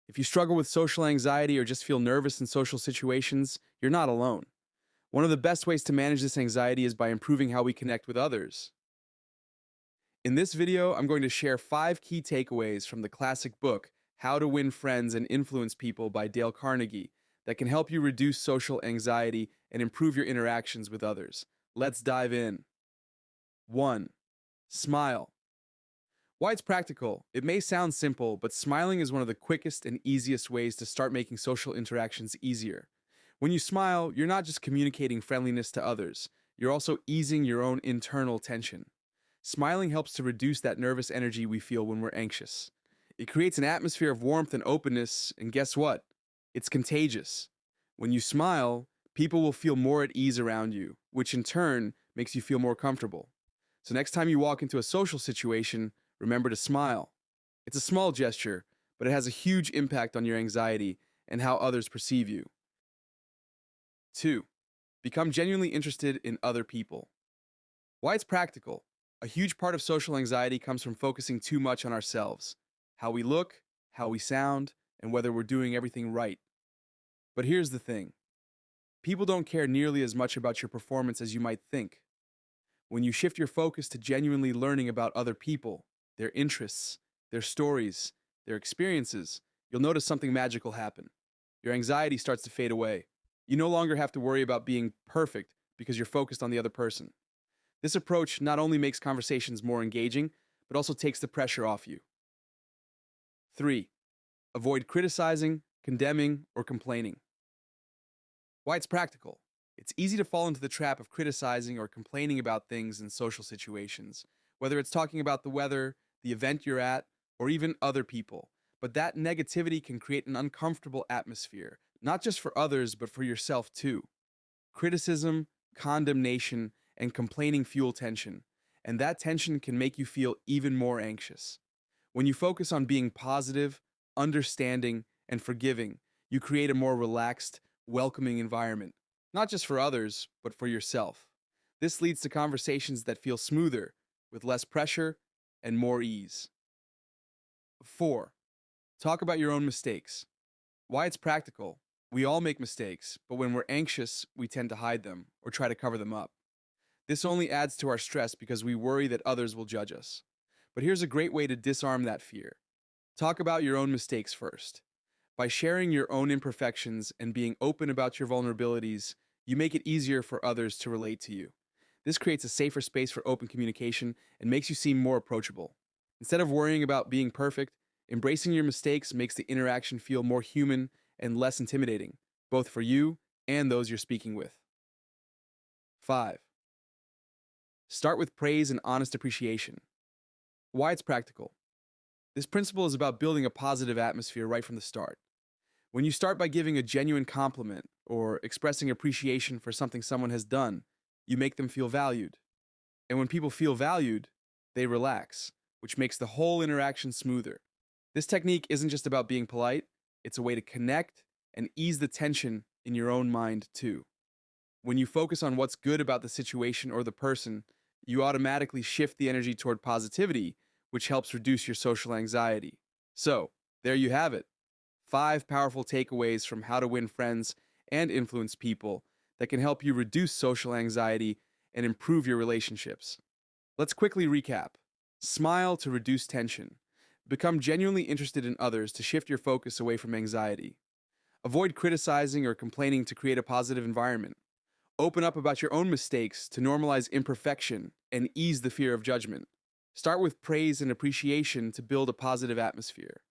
If you struggle with social anxiety or just feel nervous in social situations, you're not alone. One of the best ways to manage this anxiety is by improving how we connect with others. In this video, I'm going to share 5 key takeaways from the classic book, How to Win Friends and Influence People by Dale Carnegie, that can help you reduce social anxiety and improve your interactions with others. Let's dive in. 1. Smile. Why it's practical. It may sound simple, but smiling is one of the quickest and easiest ways to start making social interactions easier. When you smile, you're not just communicating friendliness to others, you're also easing your own internal tension. Smiling helps to reduce that nervous energy we feel when we're anxious. It creates an atmosphere of warmth and openness, and guess what? It's contagious. When you smile, people will feel more at ease around you, which in turn makes you feel more comfortable. So next time you walk into a social situation, remember to smile. It's a small gesture, but it has a huge impact on your anxiety and how others perceive you. 2. Become genuinely interested in other people. Why it's practical. A huge part of social anxiety comes from focusing too much on ourselves, how we look, how we sound, and whether we're doing everything right. But here's the thing. People don't care nearly as much about your performance as you might think. When you shift your focus to genuinely learning about other people, their interests, their stories, their experiences, you'll notice something magical happen. Your anxiety starts to fade away. You no longer have to worry about being perfect because you're focused on the other person. This approach not only makes conversations more engaging, but also takes the pressure off you. 3. Avoid criticizing, condemning, or complaining. Why it's practical. It's easy to fall into the trap of criticizing or complaining about things in social situations, whether it's talking about the weather, the event you're at, or even other people. But that negativity can create an uncomfortable atmosphere, not just for others, but for yourself too. Criticism, condemnation, and complaining fuel tension, and that tension can make you feel even more anxious. When you focus on being positive, understanding, and forgiving, you create a more relaxed, welcoming environment, not just for others, but for yourself. This leads to conversations that feel smoother, with less pressure and more ease. 4. Talk about your own mistakes. Why it's practical. We all make mistakes, but when we're anxious, we tend to hide them or try to cover them up. This only adds to our stress because we worry that others will judge us. But here's a great way to disarm that fear. Talk about your own mistakes first. By sharing your own imperfections and being open about your vulnerabilities, you make it easier for others to relate to you. This creates a safer space for open communication and makes you seem more approachable. Instead of worrying about being perfect, embracing your mistakes makes the interaction feel more human and less intimidating, both for you and those you're speaking with. 5. Start with praise and honest appreciation. Why it's practical. This principle is about building a positive atmosphere right from the start. When you start by giving a genuine compliment or expressing appreciation for something someone has done, you make them feel valued. And when people feel valued, they relax, which makes the whole interaction smoother. This technique isn't just about being polite, it's a way to connect and ease the tension in your own mind too. When you focus on what's good about the situation or the person, you automatically shift the energy toward positivity, which helps reduce your social anxiety. So, there you have it. 5 powerful takeaways from how to win friends and influence people that can help you reduce social anxiety and improve your relationships. Let's quickly recap. Smile to reduce tension. Become genuinely interested in others to shift your focus away from anxiety. Avoid criticizing or complaining to create a positive environment. Open up about your own mistakes to normalize imperfection and ease the fear of judgment. Start with praise and appreciation to build a positive atmosphere.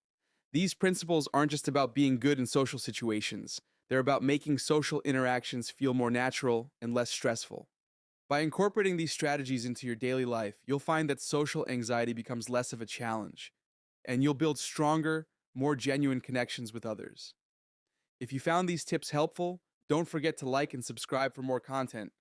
These principles aren't just about being good in social situations, they're about making social interactions feel more natural and less stressful. By incorporating these strategies into your daily life, you'll find that social anxiety becomes less of a challenge, and you'll build stronger, more genuine connections with others. If you found these tips helpful, don't forget to like and subscribe for more content.